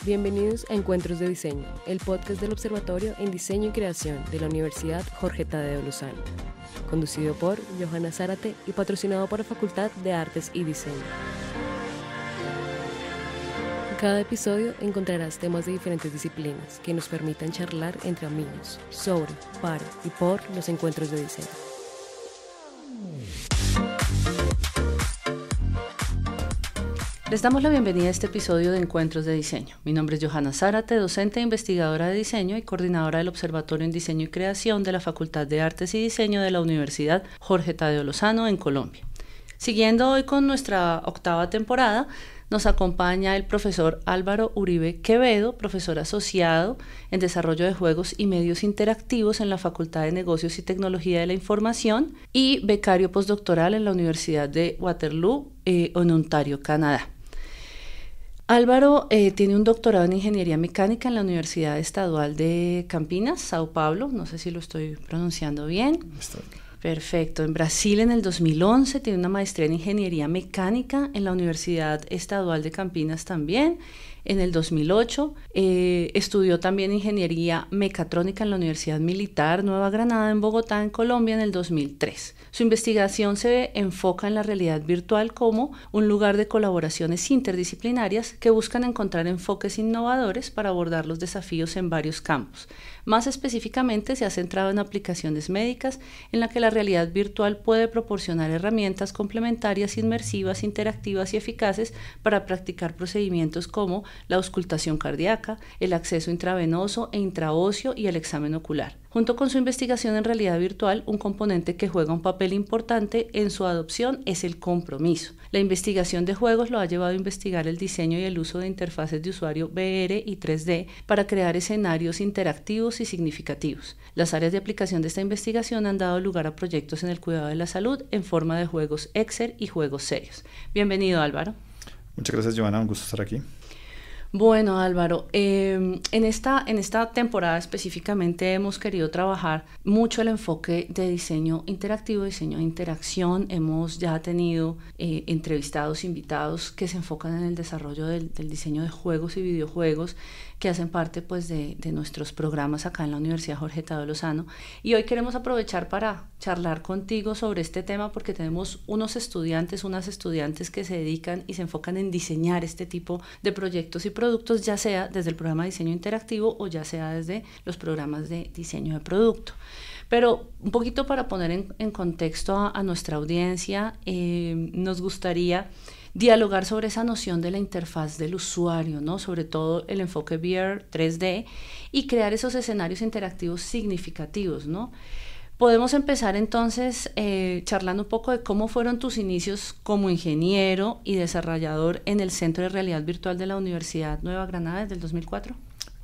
Bienvenidos a Encuentros de Diseño, el podcast del Observatorio en Diseño y Creación de la Universidad Jorge Tadeo Lozano, conducido por Johanna Zárate y patrocinado por la Facultad de Artes y Diseño. En cada episodio encontrarás temas de diferentes disciplinas que nos permitan charlar entre amigos sobre, para y por los encuentros de diseño. Les damos la bienvenida a este episodio de Encuentros de Diseño. Mi nombre es Johanna Zárate, docente e investigadora de diseño y coordinadora del Observatorio en Diseño y Creación de la Facultad de Artes y Diseño de la Universidad Jorge Tadeo Lozano en Colombia. Siguiendo hoy con nuestra octava temporada, nos acompaña el profesor Álvaro Uribe Quevedo, profesor asociado en Desarrollo de Juegos y Medios Interactivos en la Facultad de Negocios y Tecnología de la Información y becario postdoctoral en la Universidad de Waterloo, en Ontario, Canadá. Álvaro tiene un doctorado en Ingeniería Mecánica en la Universidad Estadual de Campinas, Sao Paulo, no sé si lo estoy pronunciando bien. Está bien. Perfecto. En Brasil en el 2011 tiene una maestría en Ingeniería Mecánica en la Universidad Estadual de Campinas también. En el 2008 estudió también Ingeniería Mecatrónica en la Universidad Militar Nueva Granada en Bogotá, en Colombia, en el 2003. Su investigación se enfoca en la realidad virtual como un lugar de colaboraciones interdisciplinarias que buscan encontrar enfoques innovadores para abordar los desafíos en varios campos. Más específicamente se ha centrado en aplicaciones médicas en la que la realidad virtual puede proporcionar herramientas complementarias, inmersivas, interactivas y eficaces para practicar procedimientos como la auscultación cardíaca, el acceso intravenoso e intraóseo y el examen ocular. Junto con su investigación en realidad virtual, un componente que juega un papel importante en su adopción es el compromiso. La investigación de juegos lo ha llevado a investigar el diseño y el uso de interfaces de usuario VR y 3D para crear escenarios interactivos y significativos. Las áreas de aplicación de esta investigación han dado lugar a proyectos en el cuidado de la salud en forma de juegos Excel y juegos serios. Bienvenido, Álvaro. Muchas gracias, Johanna, un gusto estar aquí. Bueno, Álvaro, en esta temporada específicamente hemos querido trabajar mucho el enfoque de diseño interactivo, diseño de interacción. Hemos ya tenido entrevistados, invitados que se enfocan en el desarrollo del diseño de juegos y videojuegos que hacen parte pues, de nuestros programas acá en la Universidad Jorge Tadeo Lozano. Y hoy queremos aprovechar para charlar contigo sobre este tema porque tenemos unas estudiantes que se dedican y se enfocan en diseñar este tipo de proyectos y productos, ya sea desde el programa de diseño interactivo o ya sea desde los programas de diseño de producto. Pero un poquito para poner en contexto a nuestra audiencia, nos gustaría dialogar sobre esa noción de la interfaz del usuario, ¿no? Sobre todo el enfoque VR 3D y crear esos escenarios interactivos significativos, ¿no? Podemos empezar entonces charlando un poco de cómo fueron tus inicios como ingeniero y desarrollador en el Centro de Realidad Virtual de la Universidad Nueva Granada desde el 2004.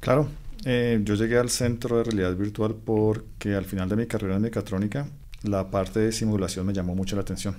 Claro, yo llegué al Centro de Realidad Virtual porque al final de mi carrera en mecatrónica la parte de simulación me llamó mucho la atención.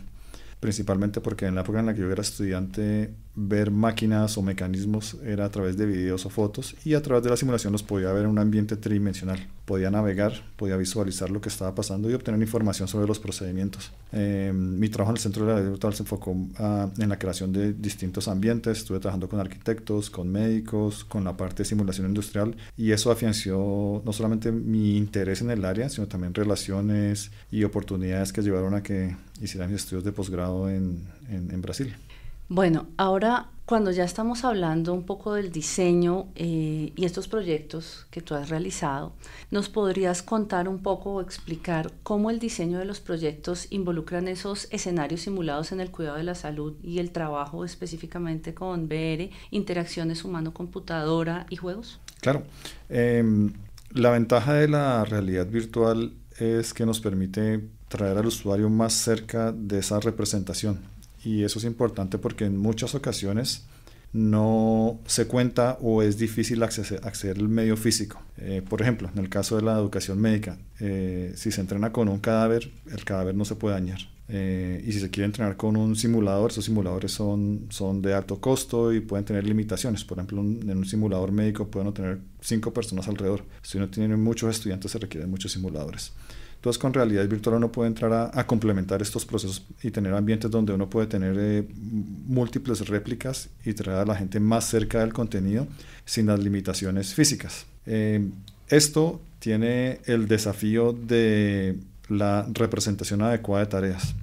Principalmente porque en la época en la que yo era estudiante, ver máquinas o mecanismos era a través de videos o fotos y a través de la simulación los podía ver en un ambiente tridimensional. Podía navegar, podía visualizar lo que estaba pasando y obtener información sobre los procedimientos. Mi trabajo en el Centro de Realidad Virtual se enfocó en la creación de distintos ambientes. Estuve trabajando con arquitectos, con médicos, con la parte de simulación industrial y eso afianció no solamente mi interés en el área, sino también relaciones y oportunidades que llevaron a que hiciera mis estudios de posgrado en Brasil. Bueno, ahora cuando ya estamos hablando un poco del diseño y estos proyectos que tú has realizado, ¿nos podrías contar un poco o explicar cómo el diseño de los proyectos involucran esos escenarios simulados en el cuidado de la salud y el trabajo específicamente con VR, interacciones humano-computadora y juegos? Claro, la ventaja de la realidad virtual es que nos permite traer al usuario más cerca de esa representación. Y eso es importante porque en muchas ocasiones no se cuenta o es difícil acceder al medio físico. Por ejemplo, en el caso de la educación médica, si se entrena con un cadáver, el cadáver no se puede dañar. Y si se quiere entrenar con un simulador, esos simuladores son de alto costo y pueden tener limitaciones. Por ejemplo, en un simulador médico pueden tener 5 personas alrededor. Si uno tiene muchos estudiantes, se requieren muchos simuladores. Entonces con realidad virtual uno puede entrar a complementar estos procesos y tener ambientes donde uno puede tener múltiples réplicas y traer a la gente más cerca del contenido sin las limitaciones físicas. Esto tiene el desafío de la representación adecuada de tareas.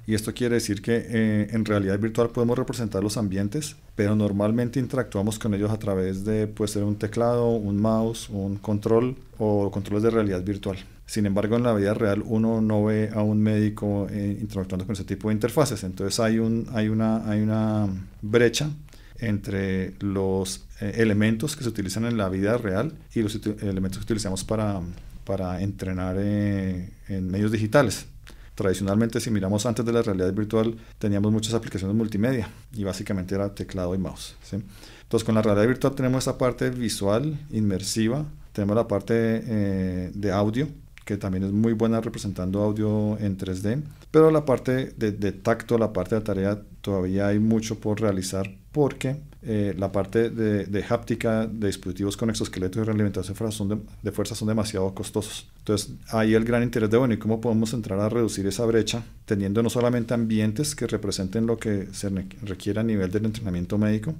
Y esto quiere decir que en realidad virtual podemos representar los ambientes, pero normalmente interactuamos con ellos a través de, puede ser un teclado, un mouse, un control o controles de realidad virtual. Sin embargo, en la vida real uno no ve a un médico interactuando con ese tipo de interfaces. Entonces hay una brecha entre los elementos que se utilizan en la vida real y los elementos que utilizamos para entrenar en medios digitales. Tradicionalmente, si miramos antes de la realidad virtual, teníamos muchas aplicaciones multimedia y básicamente era teclado y mouse, ¿sí? Entonces, con la realidad virtual tenemos esa parte visual, inmersiva, tenemos la parte de audio, que también es muy buena representando audio en 3D, pero la parte de tacto, la parte de tarea, todavía hay mucho por realizar porque la parte de háptica de dispositivos con exoesqueletos y realimentación de fuerza son demasiado costosos. Entonces, ahí el gran interés de, bueno, ¿y cómo podemos entrar a reducir esa brecha teniendo no solamente ambientes que representen lo que se requiere a nivel del entrenamiento médico,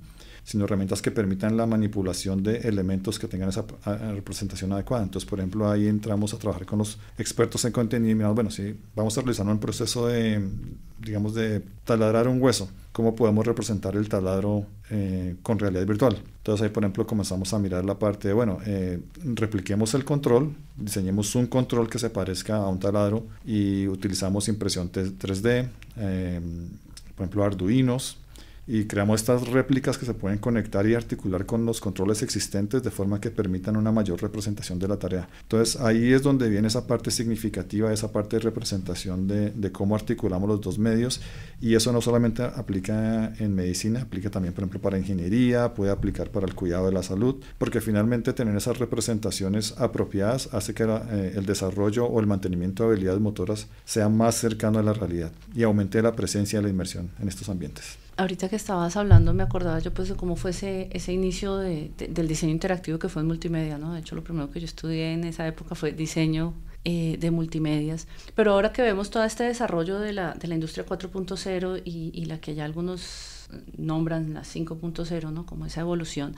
sino herramientas que permitan la manipulación de elementos que tengan esa representación adecuada? Entonces, por ejemplo, ahí entramos a trabajar con los expertos en contenido y miramos, bueno, si vamos a realizar un proceso de taladrar un hueso, ¿cómo podemos representar el taladro con realidad virtual? Entonces ahí, por ejemplo, comenzamos a mirar la parte de, repliquemos el control, diseñemos un control que se parezca a un taladro y utilizamos impresión 3D, por ejemplo, Arduinos, y creamos estas réplicas que se pueden conectar y articular con los controles existentes de forma que permitan una mayor representación de la tarea. Entonces ahí es donde viene esa parte significativa, esa parte de representación de cómo articulamos los dos medios, y eso no solamente aplica en medicina, aplica también, por ejemplo, para ingeniería, puede aplicar para el cuidado de la salud, porque finalmente tener esas representaciones apropiadas hace que el desarrollo o el mantenimiento de habilidades motoras sea más cercano a la realidad y aumente la presencia y la inmersión en estos ambientes. Ahorita que estabas hablando me acordaba yo pues de cómo fue ese inicio del diseño interactivo que fue en multimedia, ¿no? De hecho, lo primero que yo estudié en esa época fue diseño de multimedias. Pero ahora que vemos todo este desarrollo de la industria 4.0 y la que ya algunos nombran la 5.0, ¿no? Como esa evolución,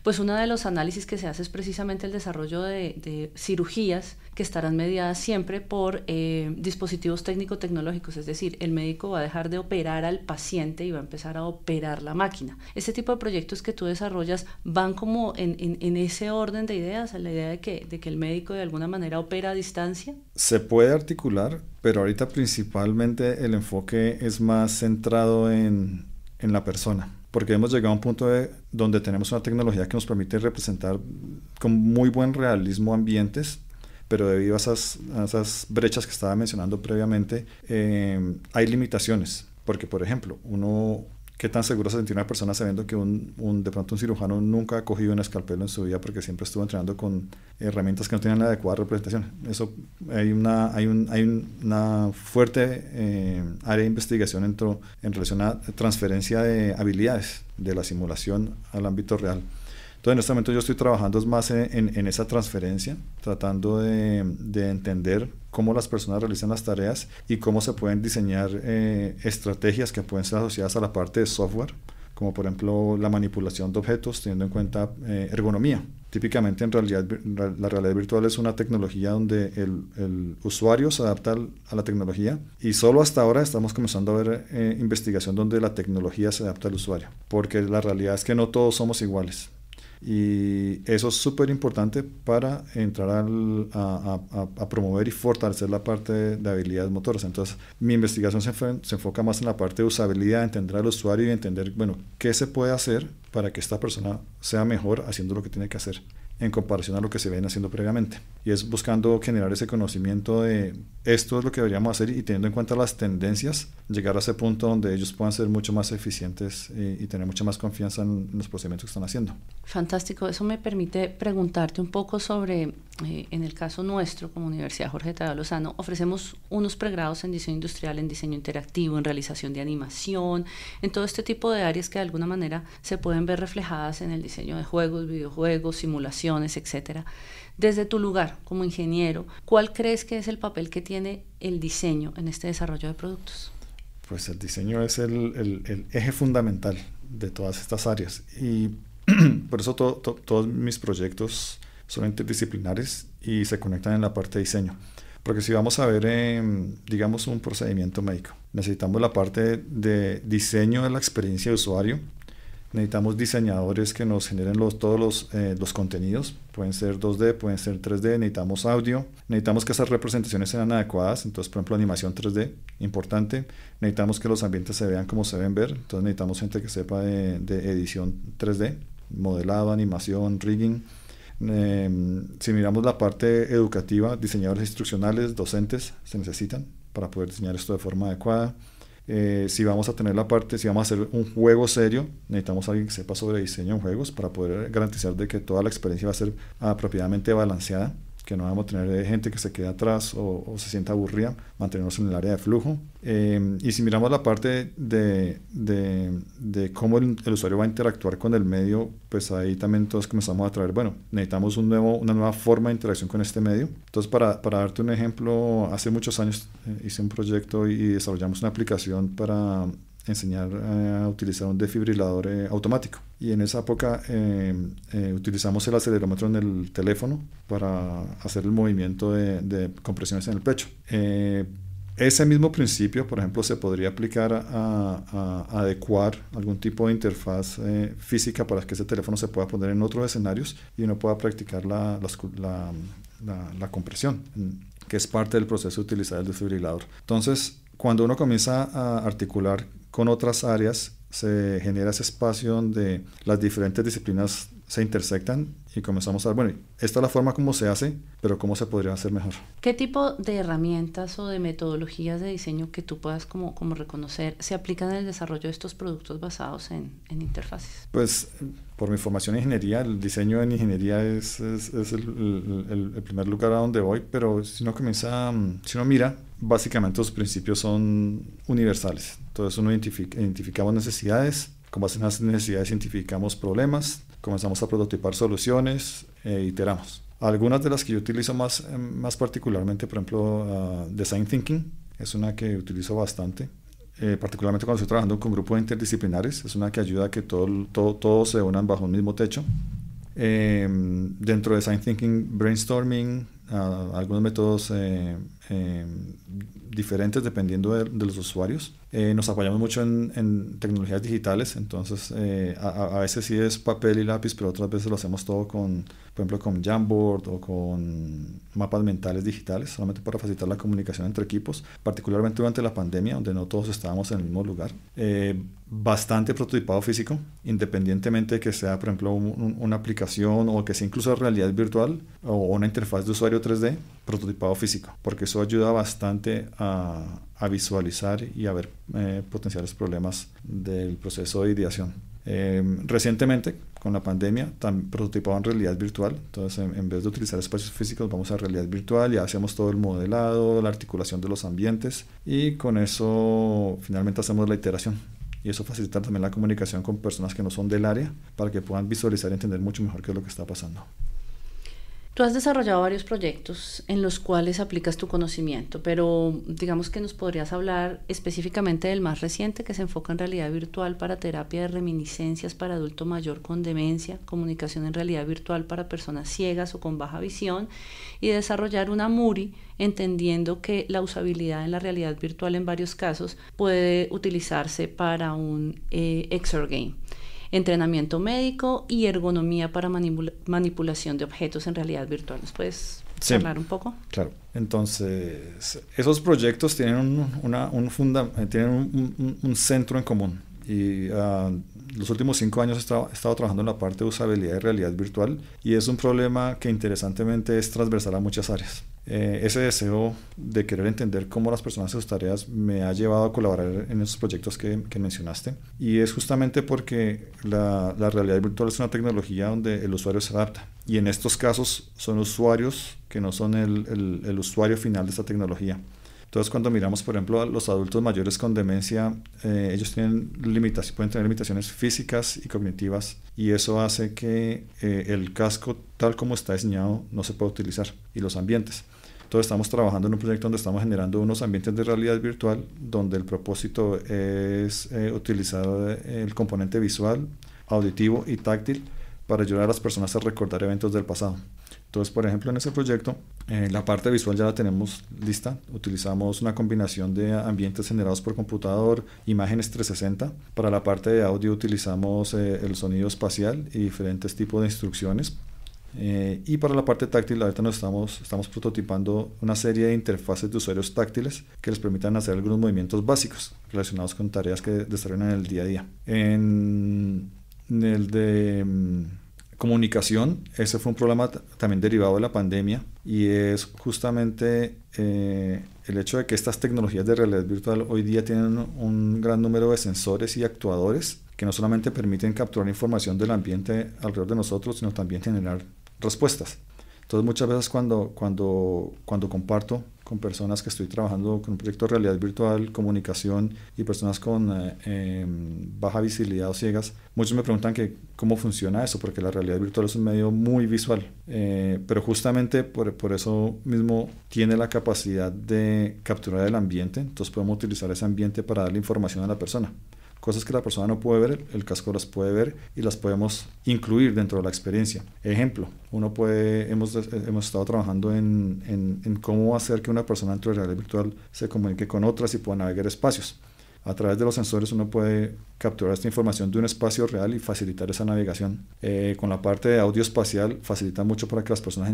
pues uno de los análisis que se hace es precisamente el desarrollo de cirugías que estarán mediadas siempre por dispositivos técnico-tecnológicos, es decir, el médico va a dejar de operar al paciente y va a empezar a operar la máquina. Este tipo de proyectos que tú desarrollas van como en ese orden de ideas, la idea de que el médico de alguna manera opera a distancia. Se puede articular, pero ahorita principalmente el enfoque es más centrado en la persona, porque hemos llegado a un punto donde tenemos una tecnología que nos permite representar con muy buen realismo ambientes, pero debido a esas brechas que estaba mencionando previamente, hay limitaciones, porque por ejemplo, ¿qué tan seguro se sentirá una persona sabiendo que de pronto un cirujano nunca ha cogido un escalpelo en su vida porque siempre estuvo entrenando con herramientas que no tienen la adecuada representación? Eso hay una fuerte área de investigación en relación a transferencia de habilidades de la simulación al ámbito real. Entonces, en este momento yo estoy trabajando más en esa transferencia, tratando de entender cómo las personas realizan las tareas y cómo se pueden diseñar estrategias que pueden ser asociadas a la parte de software, como por ejemplo la manipulación de objetos teniendo en cuenta ergonomía. Típicamente la realidad virtual es una tecnología donde el usuario se adapta a la tecnología, y solo hasta ahora estamos comenzando a ver investigación donde la tecnología se adapta al usuario, porque la realidad es que no todos somos iguales. Y eso es súper importante para entrar a promover y fortalecer la parte de habilidades motoras. Entonces, mi investigación se enfoca más en la parte de usabilidad, entender al usuario y entender, bueno, qué se puede hacer para que esta persona sea mejor haciendo lo que tiene que hacer en comparación a lo que se ven haciendo previamente. Y es buscando generar ese conocimiento de esto es lo que deberíamos hacer, y teniendo en cuenta las tendencias, llegar a ese punto donde ellos puedan ser mucho más eficientes y tener mucha más confianza en los procedimientos que están haciendo. Fantástico. Eso me permite preguntarte un poco sobre, en el caso nuestro, como Universidad Jorge Tadeo Lozano, ofrecemos unos pregrados en diseño industrial, en diseño interactivo, en realización de animación, en todo este tipo de áreas que de alguna manera se pueden ver reflejadas en el diseño de juegos, videojuegos, simulación, aplicaciones, etcétera. Desde tu lugar como ingeniero, ¿cuál crees que es el papel que tiene el diseño en este desarrollo de productos? Pues el diseño es el eje fundamental de todas estas áreas y por eso todos mis proyectos son interdisciplinares y se conectan en la parte de diseño. Porque si vamos a ver, digamos, un procedimiento médico, necesitamos la parte de diseño de la experiencia de usuario, necesitamos diseñadores que nos generen todos los contenidos, pueden ser 2D, pueden ser 3D, necesitamos audio, necesitamos que esas representaciones sean adecuadas, entonces por ejemplo animación 3D, importante, necesitamos que los ambientes se vean como se deben ver, entonces necesitamos gente que sepa de edición 3D, modelado, animación, rigging. Si miramos la parte educativa, diseñadores instruccionales, docentes se necesitan para poder diseñar esto de forma adecuada. Si vamos a tener si vamos a hacer un juego serio, necesitamos a alguien que sepa sobre diseño en juegos para poder garantizar de que toda la experiencia va a ser apropiadamente balanceada, que no vamos a tener gente que se quede atrás o se sienta aburrida, mantenernos en el área de flujo. Y si miramos la parte de cómo el usuario va a interactuar con el medio, pues ahí también todos comenzamos a traer, bueno, necesitamos una nueva forma de interacción con este medio. Entonces, para darte un ejemplo, hace muchos años hice un proyecto y desarrollamos una aplicación para enseñar a utilizar un desfibrilador automático. Y en esa época utilizamos el acelerómetro en el teléfono para hacer el movimiento de compresiones en el pecho. Ese mismo principio, por ejemplo, se podría aplicar a adecuar algún tipo de interfaz física para que ese teléfono se pueda poner en otros escenarios y uno pueda practicar la compresión, que es parte del proceso de utilizar el desfibrilador. Entonces, cuando uno comienza a articular con otras áreas, se genera ese espacio donde las diferentes disciplinas se intersectan y comenzamos a ver, bueno, esta es la forma como se hace, pero ¿cómo se podría hacer mejor? ¿Qué tipo de herramientas o de metodologías de diseño que tú puedas como reconocer se aplican en el desarrollo de estos productos basados en interfaces? Pues por mi formación en ingeniería, el diseño en ingeniería es el primer lugar a donde voy, pero si uno mira, básicamente los principios son universales. Entonces identificamos necesidades, con base en esas necesidades identificamos problemas, comenzamos a prototipar soluciones e iteramos. Algunas de las que yo utilizo más particularmente, por ejemplo, Design Thinking, es una que utilizo bastante, particularmente cuando estoy trabajando con grupos interdisciplinares, es una que ayuda a que todos se unan bajo un mismo techo. Dentro de Design Thinking, brainstorming, algunos métodos diferentes dependiendo de los usuarios. Nos apoyamos mucho en tecnologías digitales, entonces a veces sí es papel y lápiz, pero otras veces lo hacemos todo por ejemplo con Jamboard o con mapas mentales digitales, solamente para facilitar la comunicación entre equipos, particularmente durante la pandemia, donde no todos estábamos en el mismo lugar. Bastante prototipado físico, independientemente de que sea, por ejemplo, una aplicación o que sea incluso realidad virtual o una interfaz de usuario 3D, prototipado físico, porque eso ayuda bastante a visualizar y a ver potenciales problemas del proceso de ideación. Recientemente, con la pandemia, prototipado en realidad virtual, entonces en vez de utilizar espacios físicos vamos a realidad virtual y hacemos todo el modelado, la articulación de los ambientes y con eso finalmente hacemos la iteración. Y eso facilita también la comunicación con personas que no son del área para que puedan visualizar y entender mucho mejor qué es lo que está pasando. Tú has desarrollado varios proyectos en los cuales aplicas tu conocimiento, pero digamos que nos podrías hablar específicamente del más reciente que se enfoca en realidad virtual para terapia de reminiscencias para adulto mayor con demencia, comunicación en realidad virtual para personas ciegas o con baja visión y desarrollar una MURI entendiendo que la usabilidad en la realidad virtual en varios casos puede utilizarse para un exergame. Entrenamiento médico y ergonomía para manipulación de objetos en realidad virtual. ¿Nos puedes hablar un poco? Claro. Entonces, esos proyectos tienen un centro en común. Y los últimos 5 años he estado trabajando en la parte de usabilidad y realidad virtual y es un problema que interesantemente es transversal a muchas áreas. Ese deseo de querer entender cómo las personas hacen sus tareas me ha llevado a colaborar en esos proyectos que mencionaste y es justamente porque la realidad virtual es una tecnología donde el usuario se adapta y en estos casos son usuarios que no son el usuario final de esta tecnología. Entonces, cuando miramos, por ejemplo, a los adultos mayores con demencia, ellos pueden tener limitaciones físicas y cognitivas, y eso hace que el casco, tal como está diseñado, no se pueda utilizar, y los ambientes. Entonces, estamos trabajando en un proyecto donde estamos generando unos ambientes de realidad virtual, donde el propósito es utilizar el componente visual, auditivo y táctil para ayudar a las personas a recordar eventos del pasado. Entonces, por ejemplo, en ese proyecto, la parte visual ya la tenemos lista. Utilizamos una combinación de ambientes generados por computador, imágenes 360. Para la parte de audio utilizamos el sonido espacial y diferentes tipos de instrucciones. Y para la parte táctil, ahorita estamos prototipando una serie de interfaces de usuarios táctiles que les permitan hacer algunos movimientos básicos relacionados con tareas que desarrollan en el día a día. En el de comunicación, ese fue un problema también derivado de la pandemia, y es justamente el hecho de que estas tecnologías de realidad virtual hoy día tienen un gran número de sensores y actuadores que no solamente permiten capturar información del ambiente alrededor de nosotros, sino también generar respuestas. Entonces, muchas veces cuando comparto con personas que estoy trabajando con un proyecto de realidad virtual, comunicación, y personas con baja visibilidad o ciegas, muchos me preguntan que cómo funciona eso, porque la realidad virtual es un medio muy visual, pero justamente por eso mismo tiene la capacidad de capturar el ambiente. Entonces podemos utilizar ese ambiente para darle información a la persona. Cosas que la persona no puede ver, el casco las puede ver y las podemos incluir dentro de la experiencia. Ejemplo, hemos estado trabajando en cómo hacer que una persona dentro de la realidad virtual se comunique con otras y pueda navegar espacios. A través de los sensores uno puede capturar esta información de un espacio real y facilitar esa navegación. Con la parte de audio espacial facilita mucho para que las personas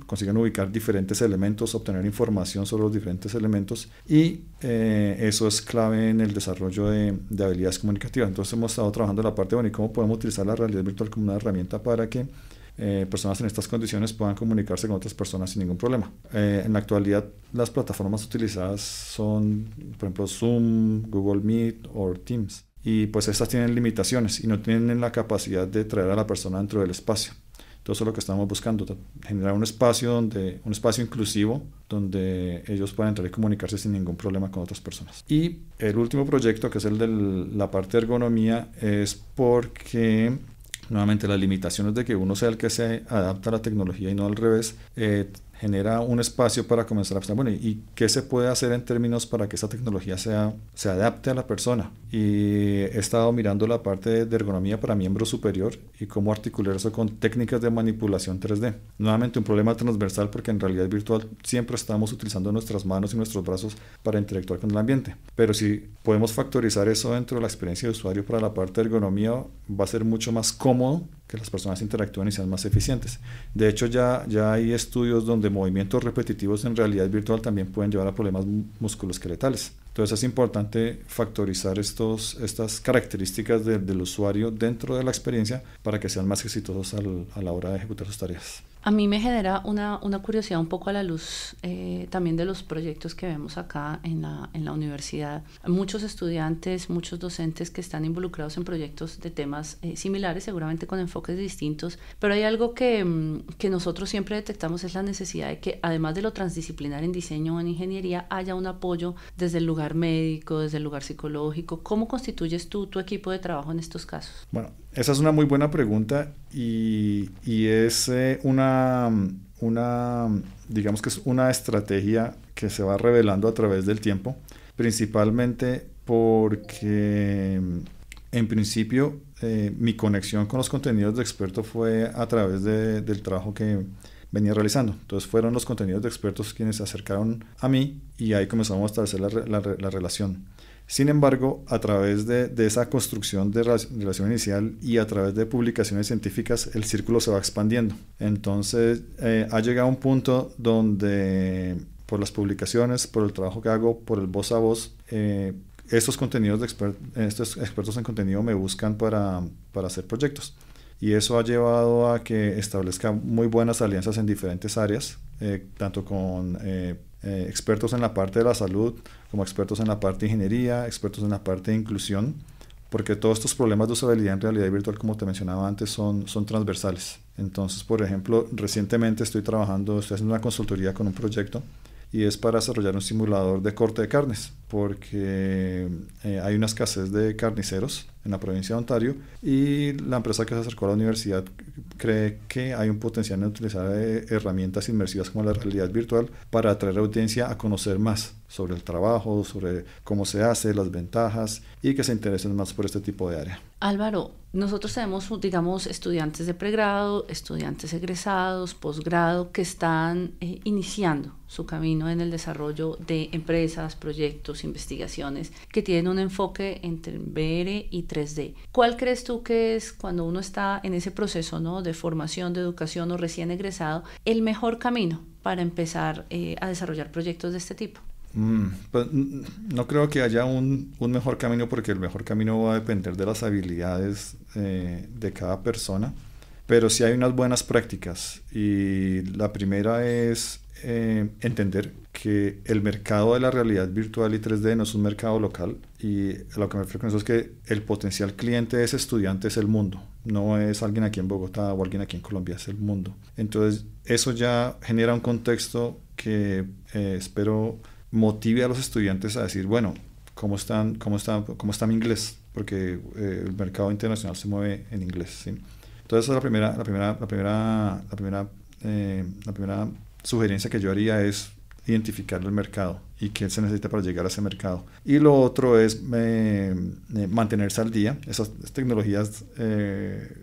consigan ubicar diferentes elementos, obtener información sobre los diferentes elementos, y eso es clave en el desarrollo de habilidades comunicativas. Entonces hemos estado trabajando en la parte de cómo podemos utilizar la realidad virtual como una herramienta para que personas en estas condiciones puedan comunicarse con otras personas sin ningún problema. En la actualidad, las plataformas utilizadas son, por ejemplo, Zoom, Google Meet o Teams. Y pues estas tienen limitaciones y no tienen la capacidad de traer a la persona dentro del espacio. Entonces, lo que estamos buscando, generar un espacio inclusivo donde ellos puedan entrar y comunicarse sin ningún problema con otras personas. Y el último proyecto, que es el de la parte de ergonomía, es porque nuevamente las limitaciones de que uno sea el que se adapta a la tecnología y no al revés, genera un espacio para comenzar a pensar, bueno, ¿y qué se puede hacer en términos para que esa tecnología se adapte a la persona? Y he estado mirando la parte de ergonomía para miembro superior y cómo articular eso con técnicas de manipulación 3D. Nuevamente un problema transversal, porque en realidad virtual siempre estamos utilizando nuestras manos y nuestros brazos para interactuar con el ambiente. Pero si podemos factorizar eso dentro de la experiencia de usuario para la parte de ergonomía, va a ser mucho más cómodo que las personas interactúen y sean más eficientes. De hecho, ya hay estudios donde movimientos repetitivos en realidad virtual también pueden llevar a problemas musculoesqueletales. Entonces es importante factorizar estas características del usuario dentro de la experiencia para que sean más exitosos a la hora de ejecutar sus tareas. A mí me genera una curiosidad un poco a la luz también de los proyectos que vemos acá en la universidad. Muchos estudiantes, muchos docentes que están involucrados en proyectos de temas similares, seguramente con enfoques distintos, pero hay algo que nosotros siempre detectamos, es la necesidad de que, además de lo transdisciplinar en diseño o en ingeniería, haya un apoyo desde el lugar médico, desde el lugar psicológico. ¿Cómo constituyes tu equipo de trabajo en estos casos? Bueno, esa es una muy buena pregunta y es digamos que es una estrategia que se va revelando a través del tiempo, principalmente porque en principio mi conexión con los contenidos de experto fue a través del trabajo que venía realizando. Entonces fueron los contenidos de expertos quienes se acercaron a mí y ahí comenzamos a establecer la relación. Sin embargo, a través de esa construcción de relación inicial y a través de publicaciones científicas, el círculo se va expandiendo. Entonces, ha llegado un punto donde, por las publicaciones, por el trabajo que hago, por el voz a voz, estos expertos en contenido me buscan para hacer proyectos. Y eso ha llevado a que establezca muy buenas alianzas en diferentes áreas, tanto con expertos en la parte de la salud, como expertos en la parte de ingeniería, expertos en la parte de inclusión, porque todos estos problemas de usabilidad en realidad virtual, como te mencionaba antes, son transversales. Entonces, por ejemplo, recientemente estoy haciendo una consultoría con un proyecto y es para desarrollar un simulador de corte de carnes, porque hay una escasez de carniceros en la provincia de Ontario y la empresa que se acercó a la universidad cree que hay un potencial en utilizar herramientas inmersivas como la realidad virtual para atraer a la audiencia a conocer más sobre el trabajo, sobre cómo se hace, las ventajas y que se interesen más por este tipo de área. Álvaro, nosotros tenemos, digamos, estudiantes de pregrado, estudiantes egresados, posgrado, que están iniciando su camino en el desarrollo de empresas, proyectos, investigaciones que tienen un enfoque entre VR y 3D. ¿Cuál crees tú que es, cuando uno está en ese proceso, ¿no?, de formación, de educación o recién egresado, el mejor camino para empezar a desarrollar proyectos de este tipo? Pues no creo que haya un mejor camino, porque el mejor camino va a depender de las habilidades de cada persona, pero sí hay unas buenas prácticas, y la primera es entender que el mercado de la realidad virtual y 3D no es un mercado local, y lo que me refiero con eso es que el potencial cliente de ese estudiante es el mundo, no es alguien aquí en Bogotá o alguien aquí en Colombia, es el mundo. Entonces eso ya genera un contexto que espero motive a los estudiantes a decir, bueno, ¿cómo está mi inglés? Porque el mercado internacional se mueve en inglés, ¿sí? Entonces esa es la primera sugerencia que yo haría, es identificar el mercado y qué se necesita para llegar a ese mercado. Y lo otro es mantenerse al día. Esas tecnologías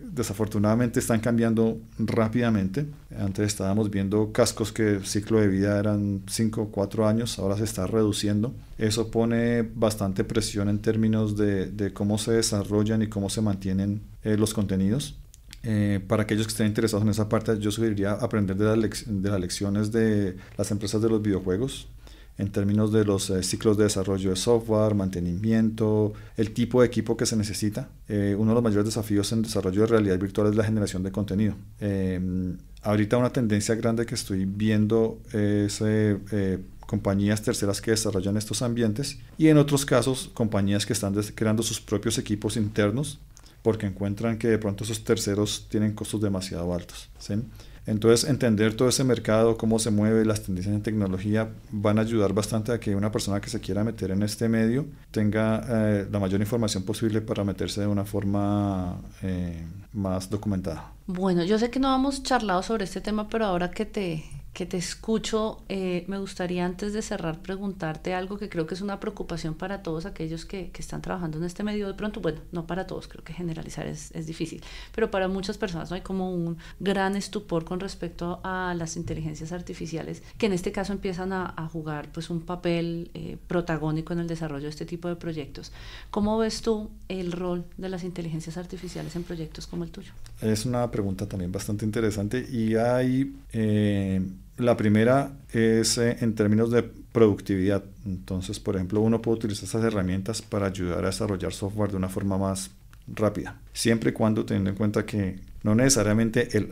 desafortunadamente están cambiando rápidamente. Antes estábamos viendo cascos que el ciclo de vida eran 5 o 4 años, ahora se está reduciendo. Eso pone bastante presión en términos de cómo se desarrollan y cómo se mantienen los contenidos. Para aquellos que estén interesados en esa parte, yo sugeriría aprender de las lecciones de las empresas de los videojuegos, en términos de los ciclos de desarrollo de software, mantenimiento, el tipo de equipo que se necesita. Uno de los mayores desafíos en desarrollo de realidad virtual es la generación de contenido. Ahorita una tendencia grande que estoy viendo es compañías terceras que desarrollan estos ambientes, y en otros casos compañías que están creando sus propios equipos internos, porque encuentran que de pronto esos terceros tienen costos demasiado altos, ¿sí? Entonces, entender todo ese mercado, cómo se mueve, las tendencias en tecnología, van a ayudar bastante a que una persona que se quiera meter en este medio tenga la mayor información posible para meterse de una forma más documentada. Bueno, yo sé que no hemos charlado sobre este tema, pero ahora que te escucho, me gustaría, antes de cerrar, preguntarte algo que creo que es una preocupación para todos aquellos que están trabajando en este medio. De pronto, bueno, no para todos, creo que generalizar es difícil, pero para muchas personas, ¿no?, hay como un gran estupor con respecto a las inteligencias artificiales, que en este caso empiezan a jugar pues un papel protagónico en el desarrollo de este tipo de proyectos. ¿Cómo ves tú el rol de las inteligencias artificiales en proyectos como el tuyo? Es una pregunta también bastante interesante, y hay la primera es en términos de productividad. Entonces, por ejemplo, uno puede utilizar estas herramientas para ayudar a desarrollar software de una forma más rápida, siempre y cuando teniendo en cuenta que no necesariamente el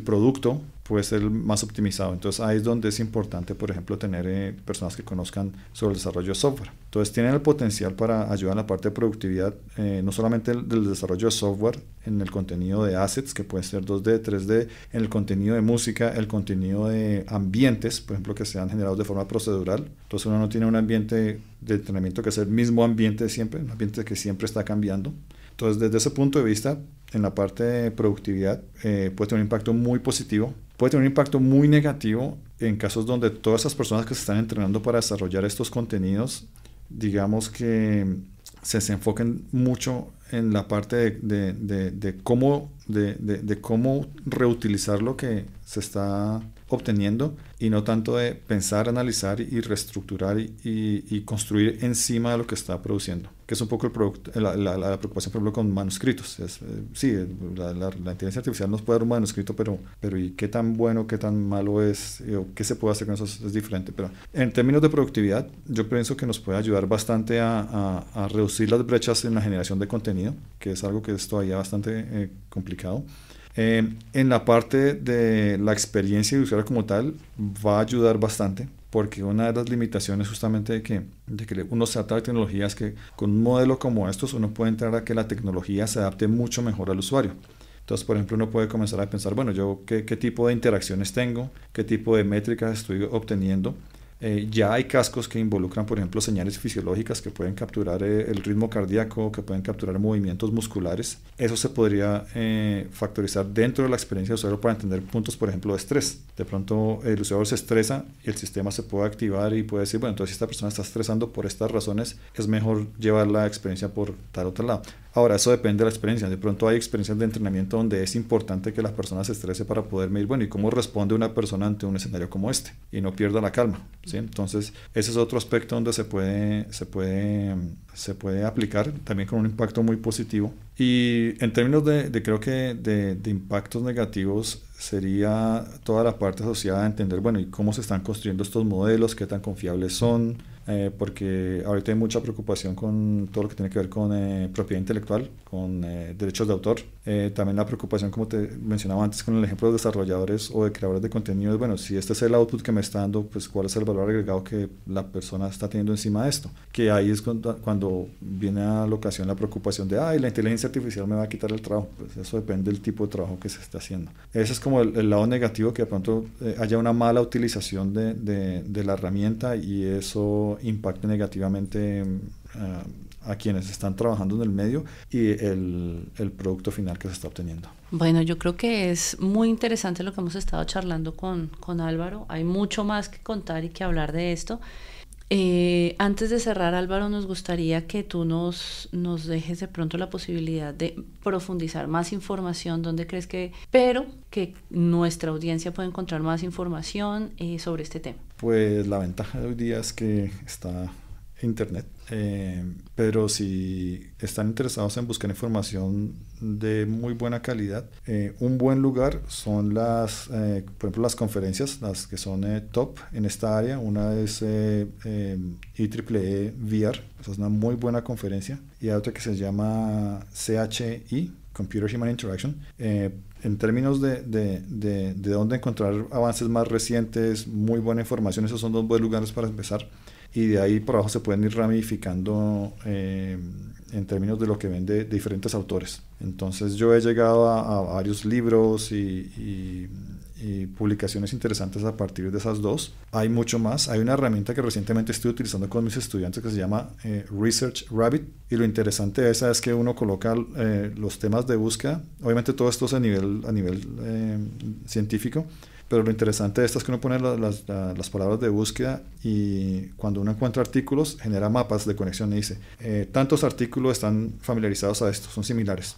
producto puede ser más optimizado. Entonces ahí es donde es importante, por ejemplo, tener personas que conozcan sobre el desarrollo de software. Entonces tienen el potencial para ayudar en la parte de productividad, no solamente del desarrollo de software, en el contenido de assets, que pueden ser 2D, 3D, en el contenido de música, el contenido de ambientes, por ejemplo, que sean generados de forma procedural. Entonces uno no tiene un ambiente de entrenamiento que es el mismo ambiente de siempre, un ambiente que siempre está cambiando. Entonces, desde ese punto de vista, en la parte de productividad, puede tener un impacto muy positivo, puede tener un impacto muy negativo en casos donde todas esas personas que se están entrenando para desarrollar estos contenidos, digamos que se enfoquen mucho en la parte de cómo reutilizar lo que se está obteniendo, y no tanto de pensar, analizar y reestructurar y construir encima de lo que está produciendo, que es un poco la preocupación, por ejemplo, con manuscritos. Sí, la inteligencia artificial nos puede dar un manuscrito, pero ¿y qué tan bueno, qué tan malo es? ¿Qué se puede hacer con eso? Es diferente. Pero en términos de productividad, yo pienso que nos puede ayudar bastante a reducir las brechas en la generación de contenido, que es algo que es todavía bastante complicado. En la parte de la experiencia de usuario como tal, va a ayudar bastante, porque una de las limitaciones justamente de que uno se adapta a la tecnología es que con un modelo como estos uno puede entrar a que la tecnología se adapte mucho mejor al usuario. Entonces, por ejemplo, uno puede comenzar a pensar, bueno, yo qué tipo de interacciones tengo, qué tipo de métricas estoy obteniendo. Ya hay cascos que involucran, por ejemplo, señales fisiológicas que pueden capturar el ritmo cardíaco, que pueden capturar movimientos musculares. Eso se podría factorizar dentro de la experiencia del usuario para entender puntos, por ejemplo, de estrés. De pronto el usuario se estresa y el sistema se puede activar y puede decir, bueno, entonces si esta persona está estresando por estas razones, es mejor llevar la experiencia por tal otro lado. Ahora, eso depende de la experiencia. De pronto hay experiencias de entrenamiento donde es importante que la persona se estrese para poder medir, bueno, ¿y cómo responde una persona ante un escenario como este? Y no pierda la calma, ¿sí? Entonces, ese es otro aspecto donde se puede aplicar también con un impacto muy positivo. Y en términos creo que de impactos negativos, sería toda la parte asociada a entender, bueno, y cómo se están construyendo estos modelos, qué tan confiables son, porque ahorita hay mucha preocupación con todo lo que tiene que ver con propiedad intelectual, con derechos de autor. También la preocupación, como te mencionaba antes, con el ejemplo de desarrolladores o de creadores de contenido, es, bueno, si este es el output que me está dando, pues cuál es el valor agregado que la persona está teniendo encima de esto. Que ahí es cuando viene a la ocasión la preocupación de, la inteligencia artificial me va a quitar el trabajo. Pues eso depende del tipo de trabajo que se esté haciendo. Ese es como el lado negativo, que de pronto haya una mala utilización de la herramienta y eso impacte negativamente a quienes están trabajando en el medio y el producto final que se está obteniendo. Bueno, yo creo que es muy interesante lo que hemos estado charlando con Álvaro. Hay mucho más que contar y que hablar de esto. Antes de cerrar, Álvaro, nos gustaría que tú nos dejes de pronto la posibilidad de profundizar más información, donde crees pero que nuestra audiencia puede encontrar más información sobre este tema. Pues la ventaja de hoy día es que está Internet, pero si están interesados en buscar información de muy buena calidad, un buen lugar son por ejemplo, las conferencias, las que son top en esta área. Una es IEEE VR, esa es una muy buena conferencia, y hay otra que se llama CHI, Computer Human Interaction. En términos de dónde encontrar avances más recientes, muy buena información, esos son dos buenos lugares para empezar. Y de ahí por abajo se pueden ir ramificando en términos de lo que ven de diferentes autores. Entonces yo he llegado a varios libros y publicaciones interesantes a partir de esas dos. Hay mucho más. Hay una herramienta que recientemente estoy utilizando con mis estudiantes que se llama Research Rabbit, y lo interesante de esa es que uno coloca los temas de búsqueda. Obviamente todo esto es a nivel científico, pero lo interesante de esto es que uno pone las palabras de búsqueda y cuando uno encuentra artículos genera mapas de conexión y dice, tantos artículos están familiarizados a esto, son similares,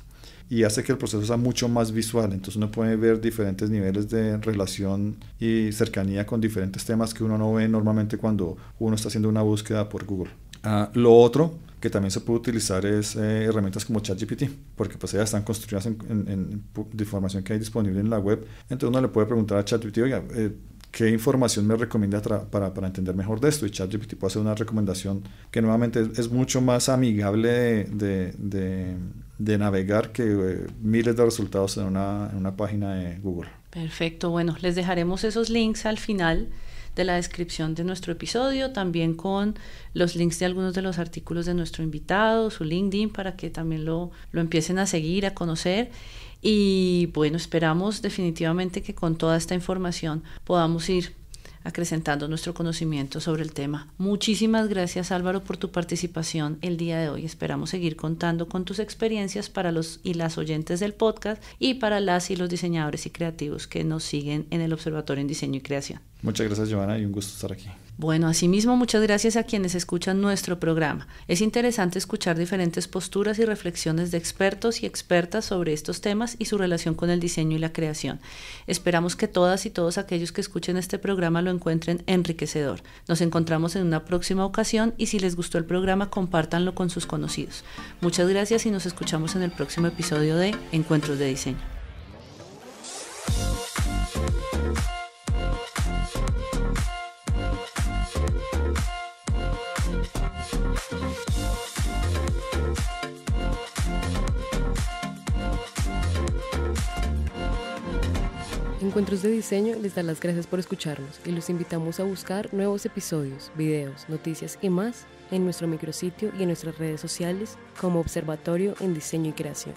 y hace que el proceso sea mucho más visual. Entonces uno puede ver diferentes niveles de relación y cercanía con diferentes temas que uno no ve normalmente cuando uno está haciendo una búsqueda por Google. Lo otro que también se puede utilizar es herramientas como ChatGPT, porque pues ellas están construidas de información que hay disponible en la web. Entonces uno le puede preguntar a ChatGPT, oiga, ¿qué información me recomienda para entender mejor de esto? Y ChatGPT puede hacer una recomendación que nuevamente es mucho más amigable de navegar que miles de resultados en una página de Google. Perfecto, bueno, les dejaremos esos links al final de la descripción de nuestro episodio, también con los links de algunos de los artículos de nuestro invitado, su LinkedIn, para que también lo empiecen a seguir, a conocer. Y bueno, esperamos definitivamente que con toda esta información podamos ir acrecentando nuestro conocimiento sobre el tema. Muchísimas gracias, Álvaro, por tu participación el día de hoy. Esperamos seguir contando con tus experiencias para los y las oyentes del podcast y para las y los diseñadores y creativos que nos siguen en el Observatorio en Diseño y Creación. Muchas gracias, Johanna, y un gusto estar aquí. Bueno, asimismo, muchas gracias a quienes escuchan nuestro programa. Es interesante escuchar diferentes posturas y reflexiones de expertos y expertas sobre estos temas y su relación con el diseño y la creación. Esperamos que todas y todos aquellos que escuchen este programa lo encuentren enriquecedor. Nos encontramos en una próxima ocasión y si les gustó el programa, compártanlo con sus conocidos. Muchas gracias y nos escuchamos en el próximo episodio de Encuentros de Diseño. Encuentros de Diseño les da las gracias por escucharnos y los invitamos a buscar nuevos episodios, videos, noticias y más en nuestro micrositio y en nuestras redes sociales como Observatorio en Diseño y Creación.